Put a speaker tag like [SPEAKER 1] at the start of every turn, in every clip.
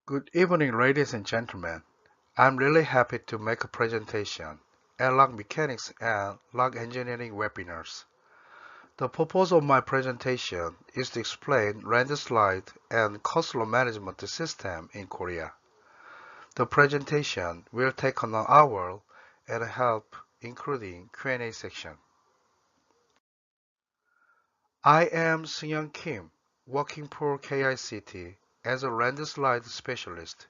[SPEAKER 1] Good evening, ladies and gentlemen. I'm really happy to make a presentation at log mechanics and log engineering webinars. The purpose of my presentation is to explain LANDSLIDE and cost flow management system in Korea. The presentation will take an hour and help including Q&A section. I am Seung-Hyun Kim, working for KICT as a LANDSLIDE specialist.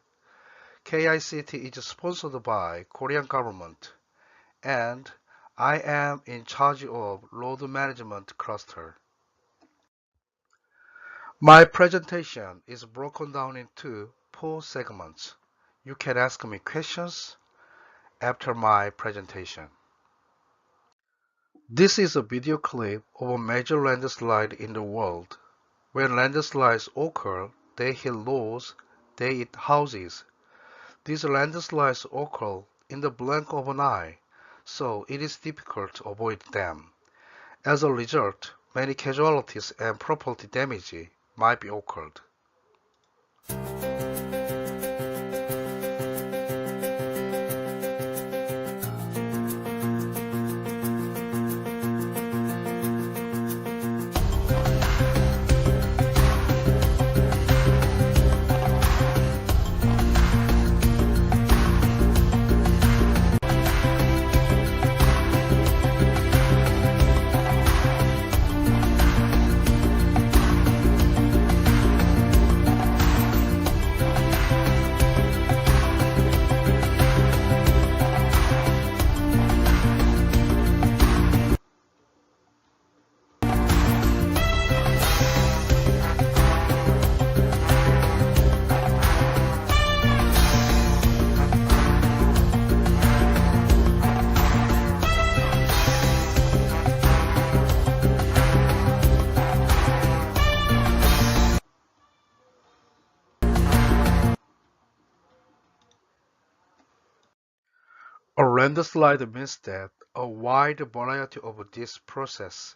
[SPEAKER 1] KICT is sponsored by Korean government, and I am in charge of load management cluster. My presentation is broken down into 4 segments. You can ask me questions after my presentation. This is a video clip of a major landslide in the world. When landslides occur, they hit roads, they hit houses. These landslides occur in the blink of an eye, so it is difficult to avoid them. As a result, many casualties and property damage might be occurred. A landslide means that a wide variety of these processes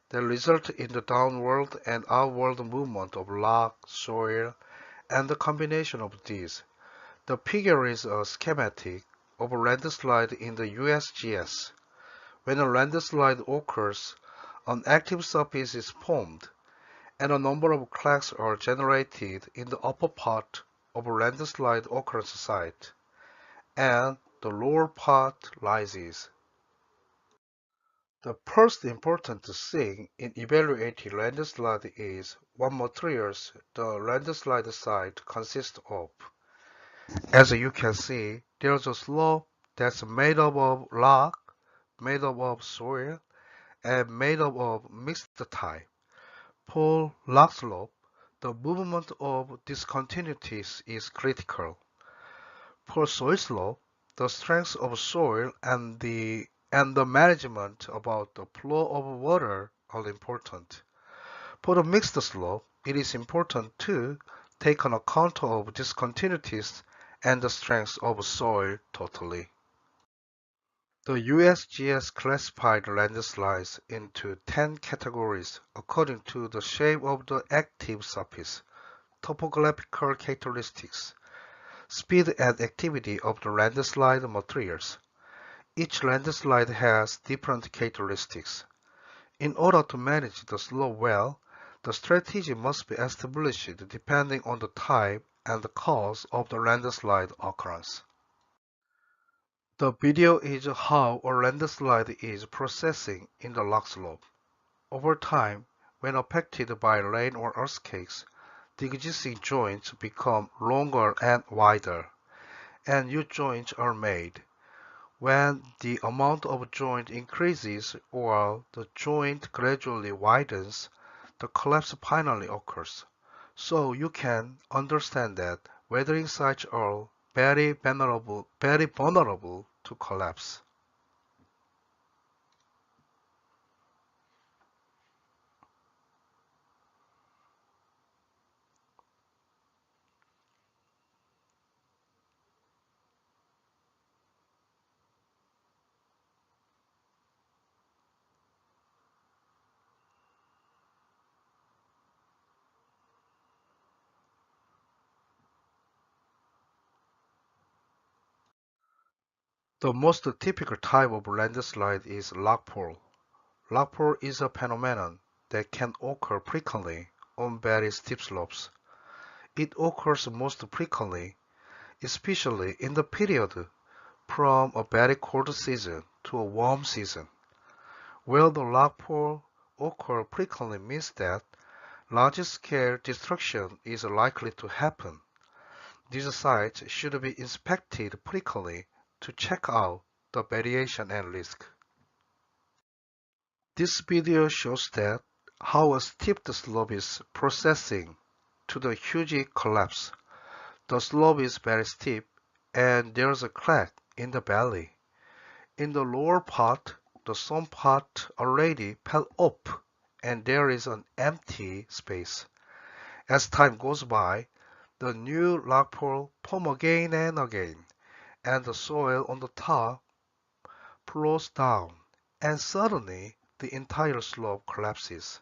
[SPEAKER 1] that result in the downward and outward movement of rock, soil, and the combination of these. The figure is a schematic of a landslide in the USGS. When a landslide occurs, an active surface is formed, and a number of cracks are generated in the upper part of a landslide occurrence site, and the lower part rises. The first important thing in evaluating landslide is what materials the landslide site consists of. As you can see, there's a slope that's made up of rock, made up of soil, and made up of mixed type. For rock slope, the movement of discontinuities is critical. For soil slope, the strength of soil and the management about the flow of water are important. For the mixed slope, it is important to take on account of discontinuities and the strength of soil totally. The USGS classified landslides into 10 categories according to the shape of the active surface, topographical characteristics, speed and activity of the landslide materials. Each landslide has different characteristics. In order to manage the slope well, the strategy must be established depending on the type and the cause of the landslide occurrence. The video is how a landslide is processing in the rock slope. Over time, when affected by rain or earthquakes, the existing joints become longer and wider, and new joints are made. When the amount of joint increases or the joint gradually widens, the collapse finally occurs. So you can understand that weathering sites are very vulnerable to collapse. The most typical type of landslide is rockfall. Rockfall is a phenomenon that can occur frequently on very steep slopes. It occurs most frequently, especially in the period from a very cold season to a warm season. Where the rockfall occurs frequently means that large-scale destruction is likely to happen. These sites should be inspected frequently to check out the variation and risk. This video shows that how a steep the slope is processing to the huge collapse. The slope is very steep and there's a crack in the valley. In the lower part, the some part already fell up and there is an empty space. As time goes by, the new rockfall form again and again, and the soil on the top flows down, and suddenly the entire slope collapses.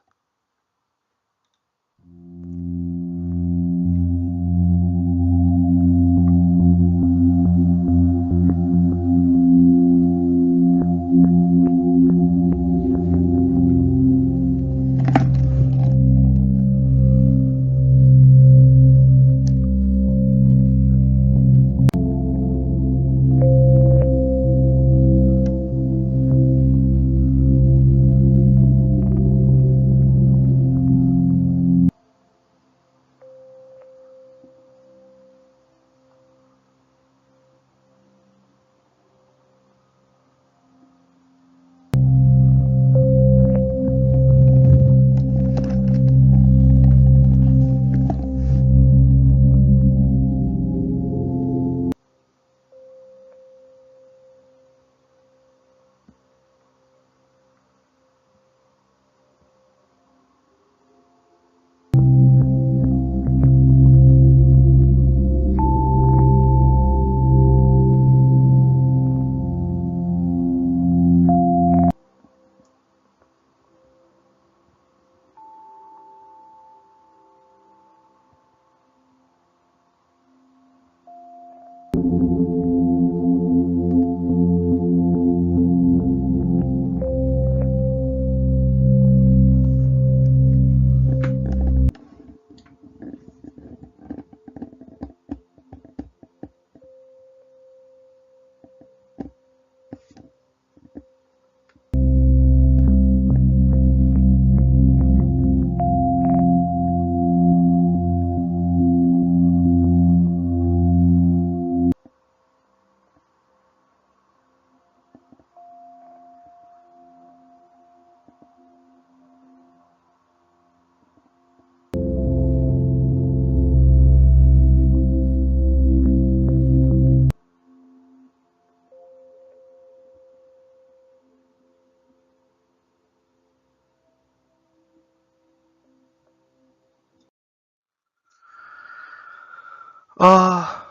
[SPEAKER 1] Uh,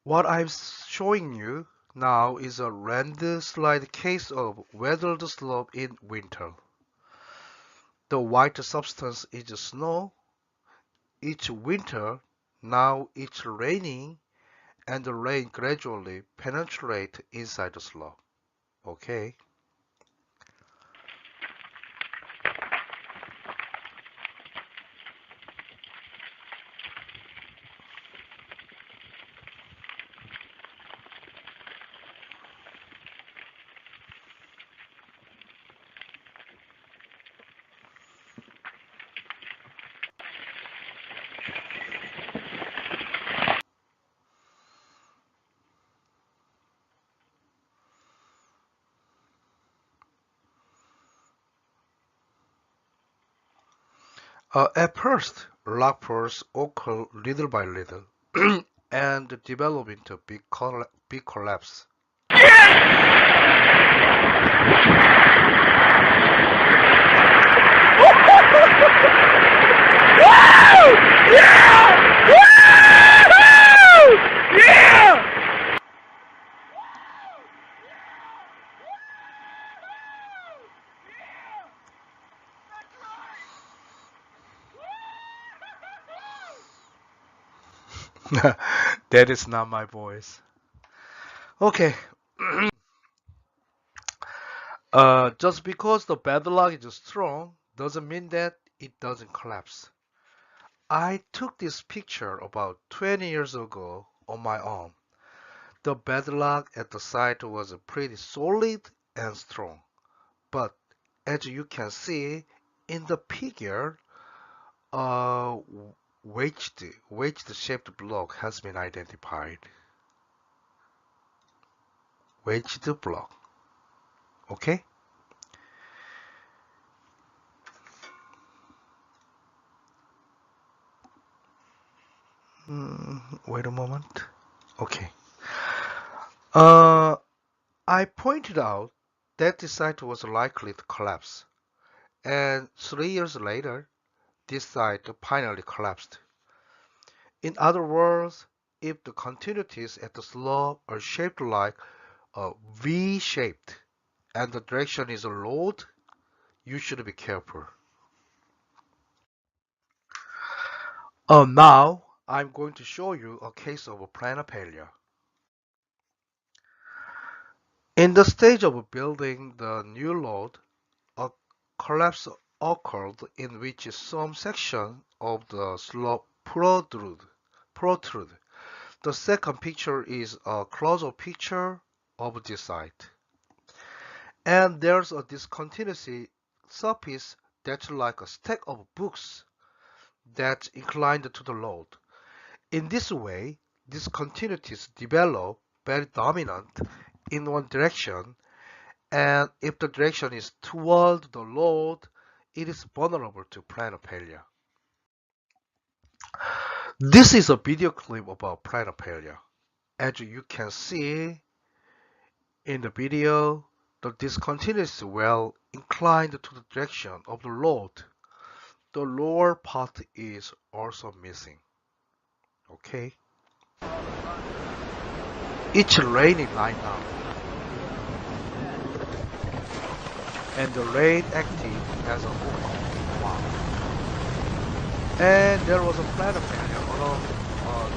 [SPEAKER 1] what I'm showing you now is a landslide case of weathered slope in winter. The white substance is snow. Each winter, now it's raining, and the rain gradually penetrates inside the slope. Okay. At first, rockfalls occur little by little and develop into big collapse. That is not my voice. Okay. Just because the bedrock is strong doesn't mean that it doesn't collapse. I took this picture about 20 years ago on my own. The bedrock at the site was pretty solid and strong, but as you can see in the figure, a wedged shaped block has been identified. Wedged block. Okay? Wait a moment. Okay. Uh, I pointed out that the site was likely to collapse, and 3 years later, this site finally collapsed. In other words, if the continuities at the slope are shaped like a V-shaped and the direction is a load, you should be careful. Now, I'm going to show you a case of a planar failure. In the stage of building the new load, a collapse occurred in which some section of the slope protrude. The second picture is a close-up picture of this site. And there's a discontinuity surface that's like a stack of books that's inclined to the load. In this way, discontinuities develop very dominant in one direction, and if the direction is toward the load, it is vulnerable to planar failure. This is a video clip about planar failure. As you can see in the video, the discontinuity is well inclined to the direction of the load. The lower part is also missing. Okay? It's raining right now, and the rain acted as a hook. Wow. And there was a planar failure along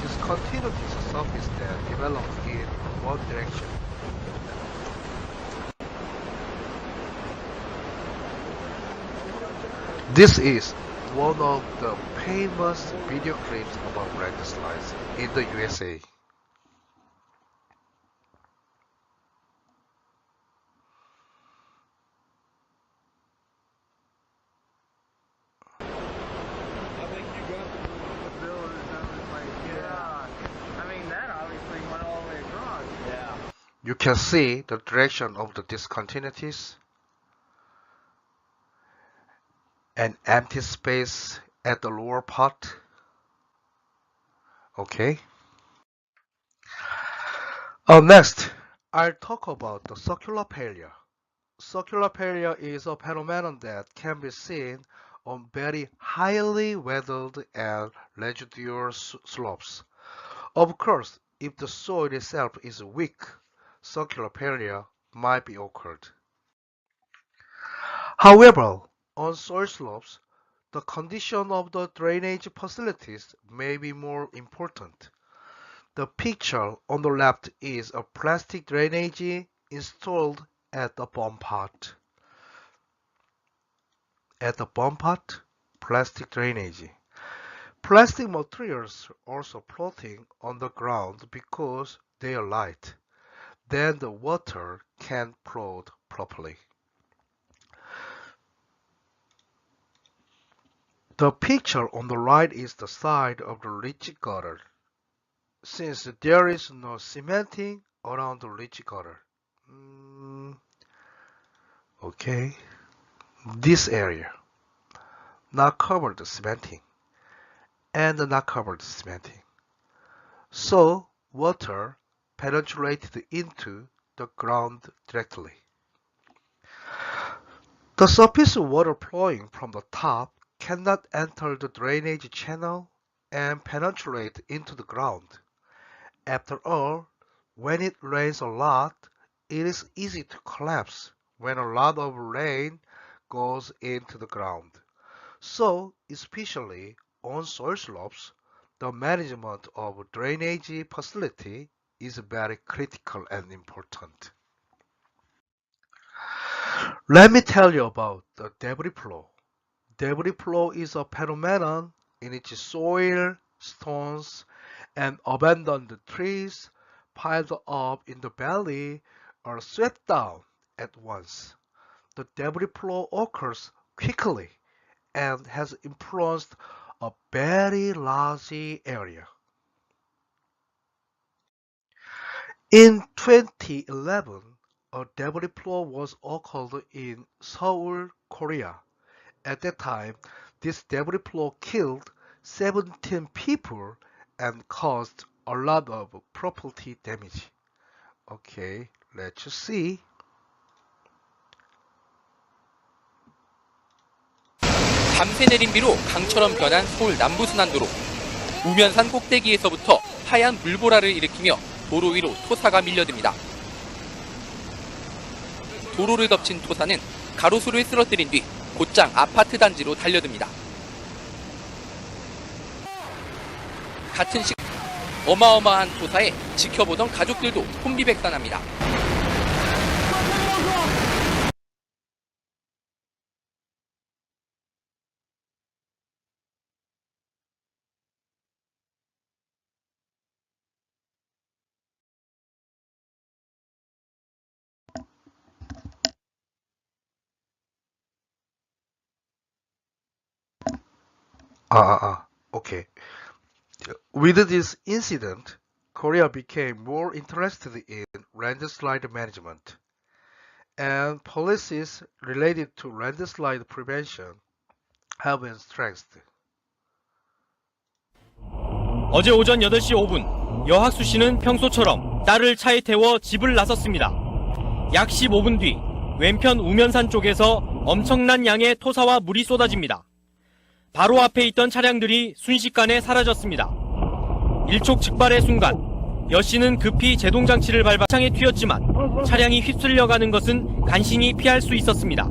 [SPEAKER 1] discontinuity surface that developed in one direction. This is one of the famous video clips about landslides in the USA. You can see the direction of the discontinuities, an empty space at the lower part. Okay. Next, I'll talk about the circular failure. Circular failure is a phenomenon that can be seen on very highly weathered and residual slopes. Of course, if the soil itself is weak, circular failure might be occurred. However, on soil slopes, the condition of the drainage facilities may be more important. The picture on the left is a plastic drainage installed at the bottom part. At the bottom part, plastic drainage. Plastic materials are also floating on the ground because they are light. Then the water can flow properly. The picture on the right is the side of the leach gutter, since there is no cementing around the leach gutter. Okay, this area not covered with cementing and not covered with cementing. So water penetrated into the ground directly. The surface water flowing from the top cannot enter the drainage channel and penetrate into the ground. After all, when it rains a lot, it is easy to collapse when a lot of rain goes into the ground. So, especially on soil slopes, the management of drainage facility is very critical and important. Let me tell you about the debris plow. Debris plow is a phenomenon in which soil, stones, and abandoned trees piled up in the valley are swept down at once. The debris flow occurs quickly and has influenced a very large area. In 2011, a debris flow was occurred in Seoul, Korea. At that time, this debris flow killed 17 people and caused a lot of property damage. Okay, let's see.
[SPEAKER 2] 밤새 내린 비로 강처럼 변한 서울 남부순환도로. 우면산 꼭대기에서부터 하얀 물보라를 일으키며 도로 위로 토사가 밀려듭니다. 도로를 덮친 토사는 가로수를 쓰러뜨린 뒤 곧장 아파트 단지로 달려듭니다. 같은 시각 어마어마한 토사에 지켜보던 가족들도 혼비백산합니다.
[SPEAKER 1] Okay. With this incident, Korea became more interested in landslide management, and policies related to landslide prevention have been strengthened.
[SPEAKER 3] 어제 오전 8시 5분, 여학수 씨는 평소처럼 딸을 차에 태워 집을 나섰습니다. 약 15분 뒤, 왼편 우면산 쪽에서 엄청난 양의 토사와 물이 쏟아집니다. 바로 앞에 있던 차량들이 순식간에 사라졌습니다. 일촉즉발의 순간, 여 씨는 급히 제동장치를 밟아 차량에 튀었지만 차량이 휩쓸려가는 것은 간신히 피할 수 있었습니다.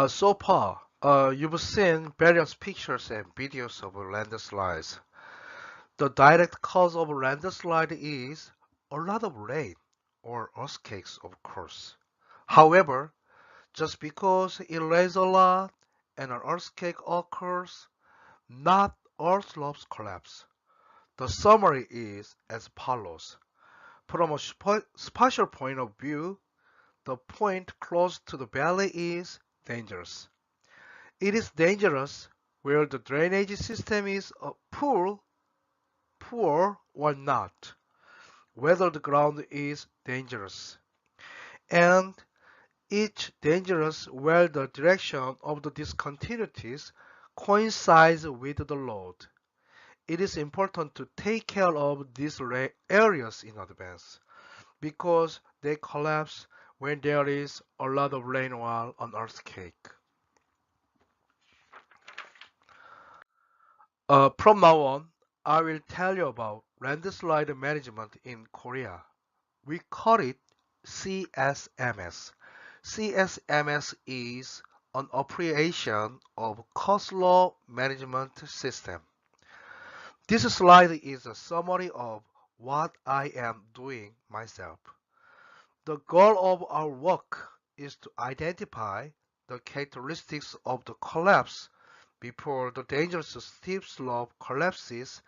[SPEAKER 1] So far, you've seen various pictures and videos of landslides. The direct cause of landslide is a lot of rain or earthquakes, of course. However, just because it rains a lot and an earthquake occurs, not all slopes collapse. The summary is as follows. From a spatial point of view, the point close to the valley is dangerous. It is dangerous where the drainage system is poor or not, whether the ground is dangerous. And it's dangerous where the direction of the discontinuities coincides with the load. It is important to take care of these areas in advance because they collapse when there is a lot of rain or an earthquake. From now on, I will tell you about landslide management in Korea. We call it CSMS. CSMS is an abbreviation of coastal management system. This slide is a summary of what I am doing myself. The goal of our work is to identify the characteristics of the collapse before the dangerous steep slope collapses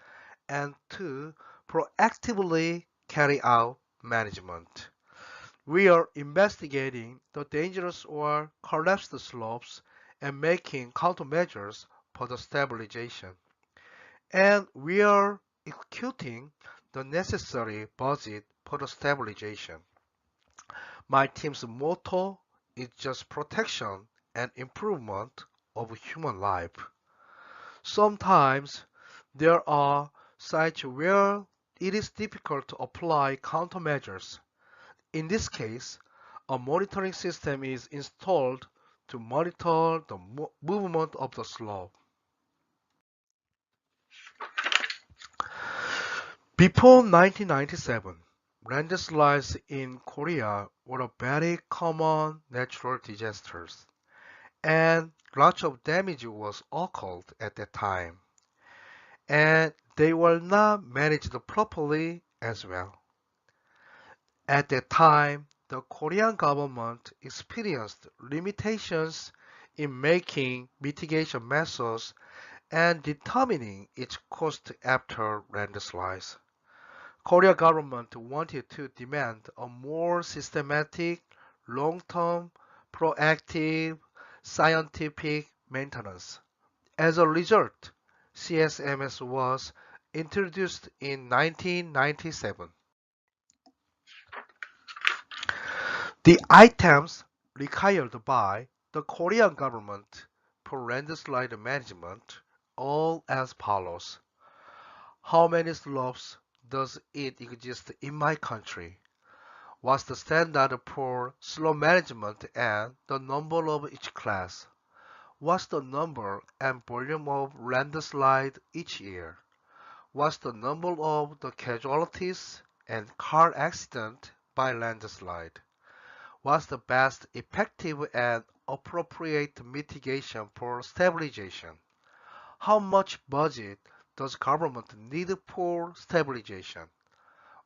[SPEAKER 1] and to proactively carry out management. We are investigating the dangerous or collapsed slopes and making countermeasures for the stabilization. And we are executing the necessary budget for the stabilization. My team's motto is just protection and improvement of human life. Sometimes there are sites where it is difficult to apply countermeasures. In this case, a monitoring system is installed to monitor the movement of the slope. Before 1997, landslides in Korea were very common natural disasters, and lots of damage was occurred at that time. and they were not managed properly as well. At that time, the Korean government experienced limitations in making mitigation measures and determining its cost after landslides. Korean government wanted to demand a more systematic, long-term, proactive, scientific maintenance. As a result, CSMS was introduced in 1997. The items required by the Korean government for landslide management all as follows. How many slopes does it exist in my country? What's the standard for slope management and the number of each class? What's the number and volume of landslide each year? What's the number of the casualties and car accident by landslide? What's the best effective and appropriate mitigation for stabilization? How much budget does government need for stabilization?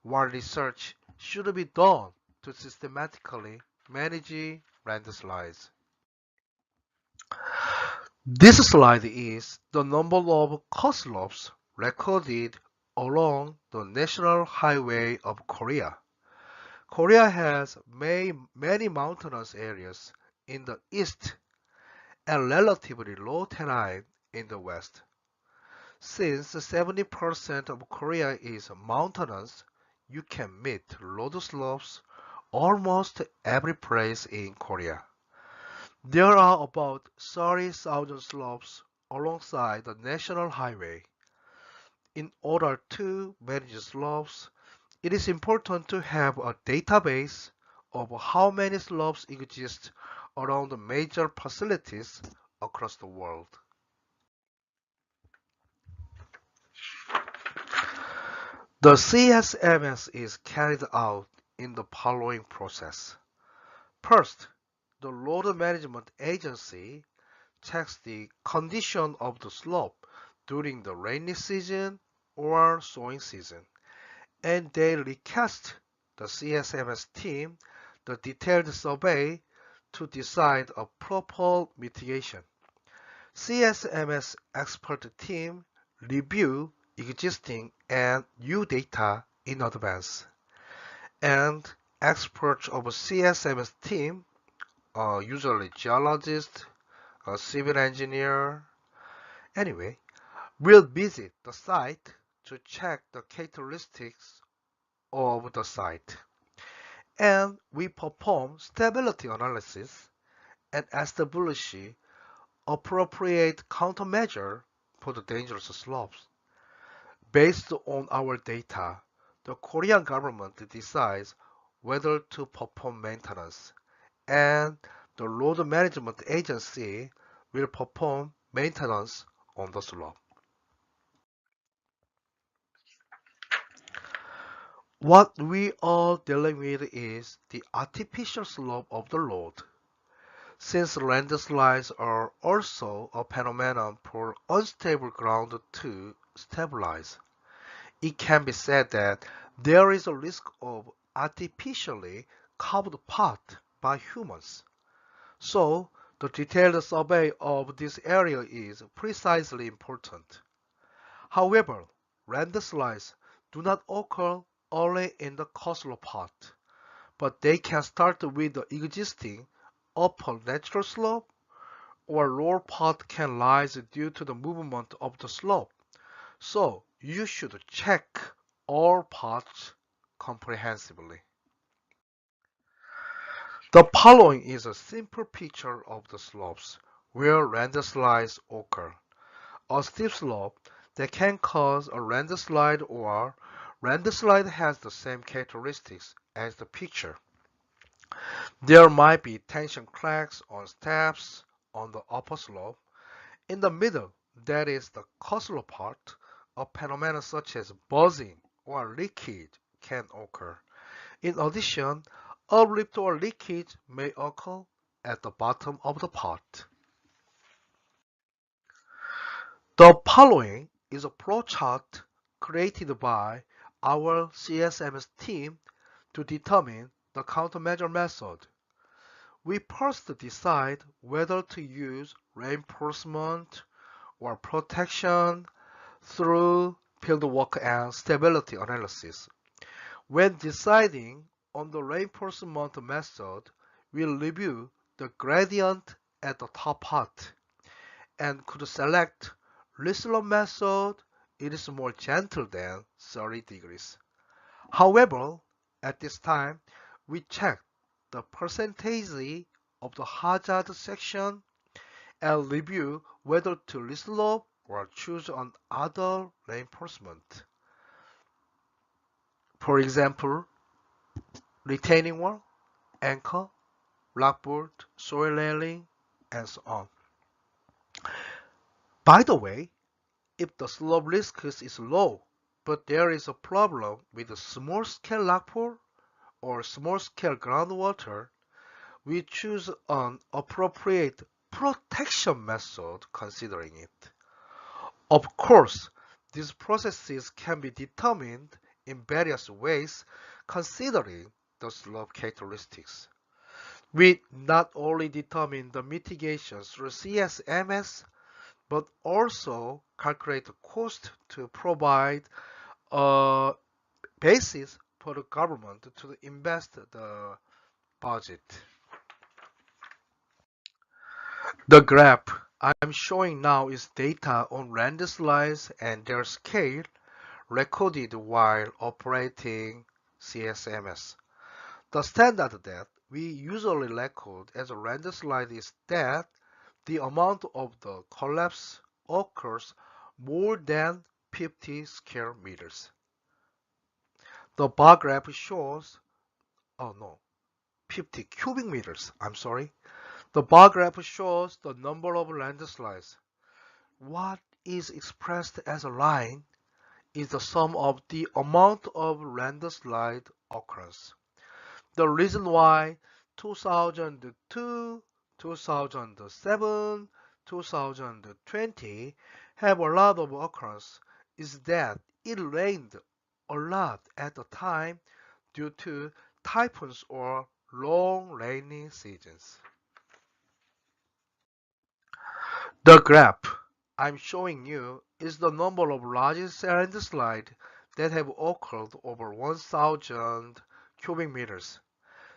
[SPEAKER 1] What research should be done to systematically manage landslides? This slide is the number of coast slopes recorded along the National Highway of Korea. Korea has many mountainous areas in the east and relatively low terrain in the west. Since 70% of Korea is mountainous, you can meet road slopes almost every place in Korea. There are about 30,000 slopes alongside the national highway. In order to manage slopes, it is important to have a database of how many slopes exist around the major facilities across the world. The CSMS is carried out in the following process. First, the Road Management Agency checks the condition of the slope during the rainy season or sowing season, and they request the CSMS team the detailed survey to decide a proper mitigation. CSMS expert team review existing and new data in advance, and experts of CSMS team, usually geologist, a civil engineer, anyway, will visit the site to check the characteristics of the site. And we perform stability analysis and establish appropriate countermeasure for the dangerous slopes. Based on our data, the Korean government decides whether to perform maintenance, and the Road Management Agency will perform maintenance on the slope. What we are dealing with is the artificial slope of the road. Since landslides are also a phenomenon for unstable ground to stabilize, it can be said that there is a risk of artificially carved path by humans. So, the detailed survey of this area is precisely important. However, landslides do not occur only in the coastal part, but they can start with the existing upper natural slope, or lower part can rise due to the movement of the slope. So you should check all parts comprehensively. The following is a simple picture of the slopes where landslides occur. A steep slope that can cause a landslide or landslide has the same characteristics as the picture. There might be tension cracks on steps on the upper slope. In the middle, that is the coastal part, a phenomenon such as buzzing or leakage can occur. In addition, uplift or leakage may occur at the bottom of the part. The following is a flowchart created by our CSMS team to determine the countermeasure method. We first decide whether to use reinforcement or protection through fieldwork and stability analysis. When deciding on the reinforcement method, we review the gradient at the top part and could select Lislow method. It is more gentle than 30 degrees. However, at this time, we check the percentage of the hazard section and review whether to reslope or choose another reinforcement. For example, retaining wall, anchor, rockboard, soil railing, and so on. By the way, if the slope risk is low, but there is a problem with a small-scale rockpool or small-scale groundwater, we choose an appropriate protection method considering it. Of course, these processes can be determined in various ways considering the slope characteristics. We not only determine the mitigation through CSMS, but also calculate the cost to provide a basis for the government to invest the budget. The graph I'm showing now is data on landslides and their scale recorded while operating CSMS. The standard that we usually record as a landslide is that the amount of the collapse occurs more than 50 square meters. The bar graph shows, 50 cubic meters, I'm sorry. The bar graph shows the number of landslides. What is expressed as a line is the sum of the amount of landslide occurrence. The reason why 2002, 2007, 2020 have a lot of occurrence is that it rained a lot at the time due to typhoons or long rainy seasons. The graph I'm showing you is the number of largest landslides that have occurred over 1,000 cubic meters.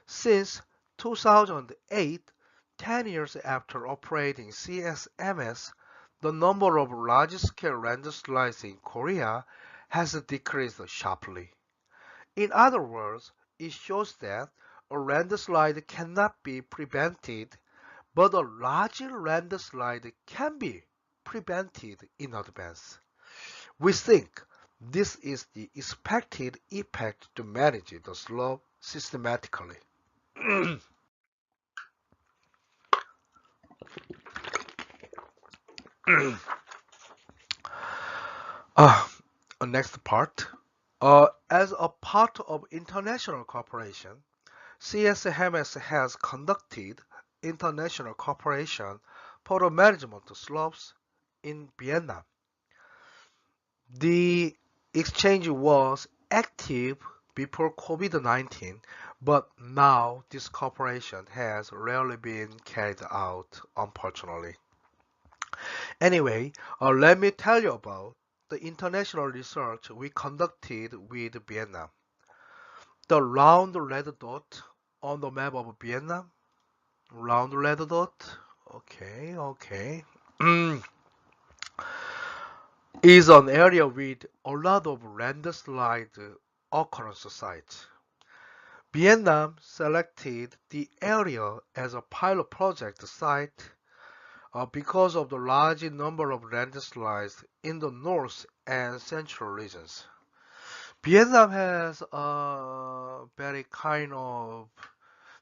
[SPEAKER 1] Since 2008, 10 years after operating CSMS, the number of large-scale landslides in Korea has decreased sharply. In other words, it shows that a landslide cannot be prevented, but a large landslide can be prevented in advance. We think this is the expected effect to manage the slope systematically. Next part. As a part of international cooperation, CSMS has conducted international cooperation for the management of slopes in Vietnam. The exchange was active before COVID-19, but now this cooperation has rarely been carried out, unfortunately. Anyway, let me tell you about the international research we conducted with Vietnam. The round red dot on the map of Vietnam, round red dot, okay, is an area with a lot of landslide occurrence sites. Vietnam selected the area as a pilot project site because of the large number of landslides in the north and central regions. Vietnam has a very kind of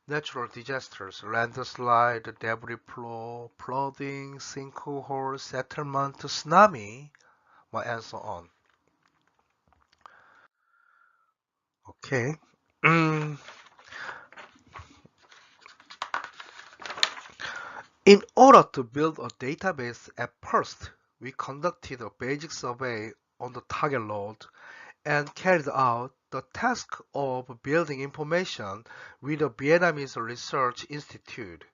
[SPEAKER 1] natural disasters, landslide, debris flow, flooding, sinkhole, settlement, tsunami, and so on. Okay. In order to build a database at first, we conducted a basic survey on the target load and carried out the task of building information with the Vietnamese Research Institute.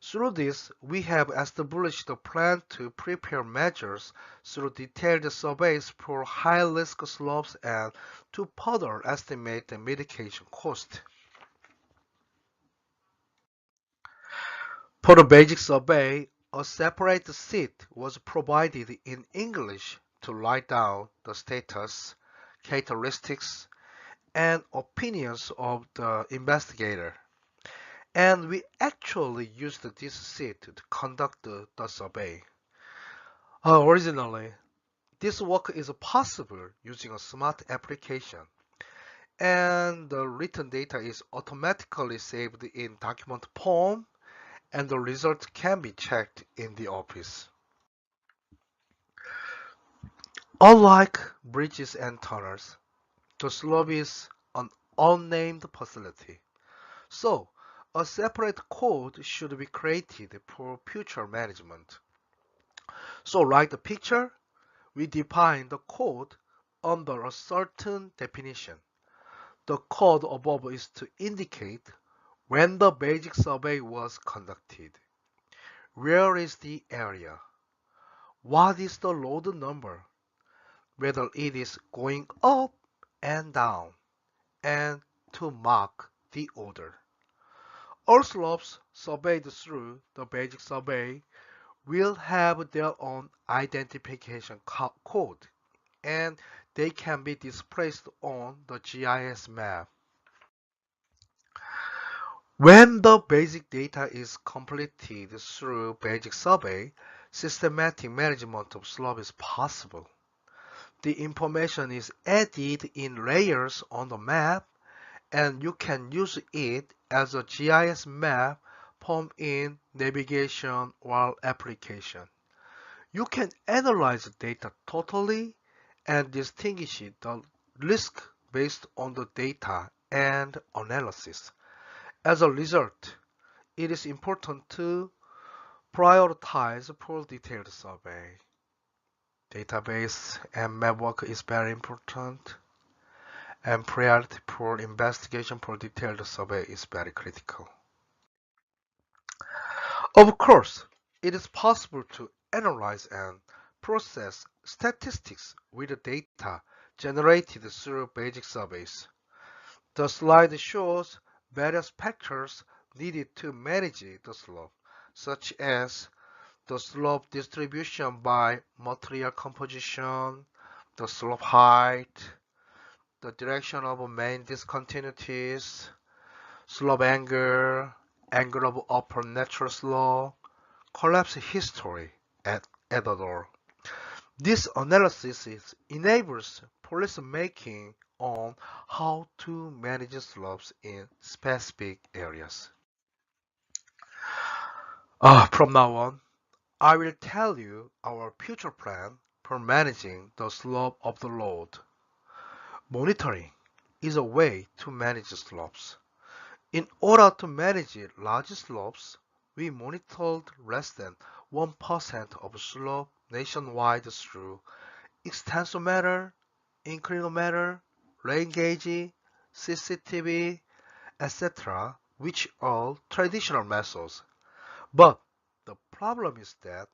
[SPEAKER 1] Through this, we have established a plan to prepare measures through detailed surveys for high-risk slopes and to further estimate the mitigation cost. For the basic survey, a separate sheet was provided in English to write down the status, characteristics, and opinions of the investigator. And we actually used this sheet to conduct the survey. Originally, this work is possible using a smart application, and the written data is automatically saved in document form, and the result can be checked in the office. Unlike bridges and tunnels, the slope is an unnamed facility. So, a separate code should be created for future management. So, like the picture, we define the code under a certain definition. The code above is to indicate when the basic survey was conducted, where is the area, what is the load number, whether it is going up and down, and to mark the order. All slopes surveyed through the basic survey will have their own identification code, and they can be displayed on the GIS map. When the basic data is completed through basic survey, systematic management of slope is possible. The information is added in layers on the map, and you can use it as a GIS map form in navigation or application. You can analyze the data totally and distinguish the risk based on the data and analysis. As a result, it is important to prioritize for detailed survey. Database and map work is very important, and priority for investigation for detailed survey is very critical. Of course, it is possible to analyze and process statistics with the data generated through basic surveys. The slide shows various factors needed to manage the slope, such as the slope distribution by material composition, the slope height, the direction of main discontinuities, slope angle, angle of upper natural slope, collapse history, and other. This analysis enables policy making on how to manage slopes in specific areas. From now on, I will tell you our future plan for managing the slope of the load. Monitoring is a way to manage slopes. In order to manage large slopes, we monitored less than 1% of slope nationwide through extensometer, inclinometer, rain gauge, CCTV, etc., which are traditional methods. But the problem is that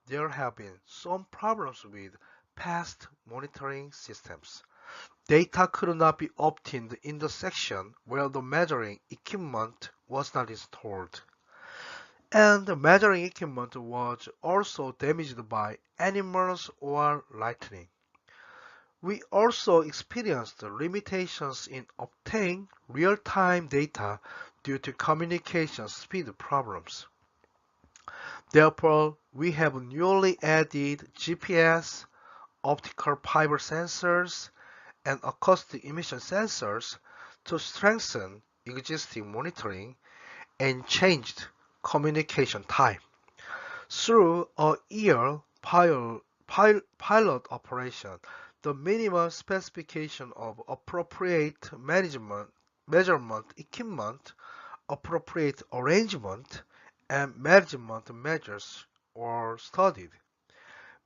[SPEAKER 1] there have been some problems with past monitoring systems. Data could not be obtained in the section where the measuring equipment was not installed. And the measuring equipment was also damaged by animals or lightning. We also experienced limitations in obtaining real-time data due to communication speed problems. Therefore, we have newly added GPS, optical fiber sensors, and acoustic emission sensors to strengthen existing monitoring and changed communication time. Through a year pilot operation, the minimum specification of appropriate measurement equipment, appropriate arrangement, and management measures were studied.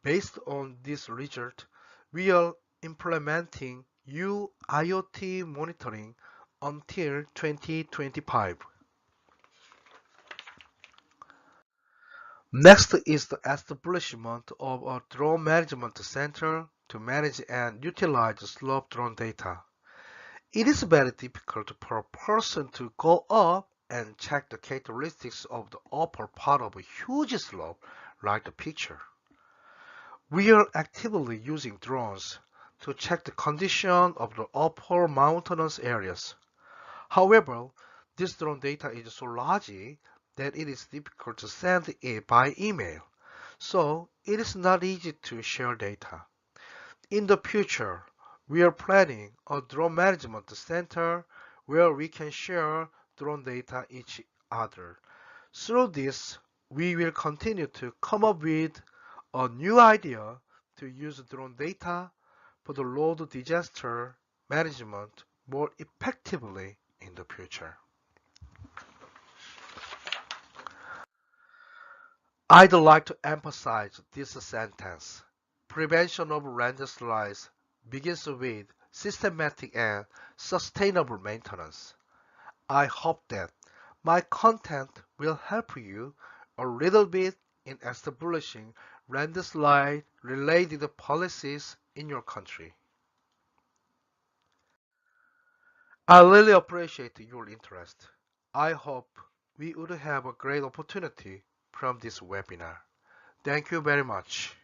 [SPEAKER 1] Based on this result, we are implementing new IoT monitoring until 2025. Next is the establishment of a drone management center to manage and utilize slope drone data. It is very difficult for a person to go up and check the characteristics of the upper part of a huge slope like the picture. We are actively using drones to check the condition of the upper mountainous areas. However, this drone data is so large that it is difficult to send it by email, so it is not easy to share data. In the future, we are planning a drone management center where we can share drone data each other. Through this, we will continue to come up with a new idea to use drone data for the road disaster management more effectively in the future. I'd like to emphasize this sentence. Prevention of landslides begins with systematic and sustainable maintenance. I hope that my content will help you a little bit in establishing landslide-related policies in your country. I really appreciate your interest. I hope we would have a great opportunity from this webinar. Thank you very much.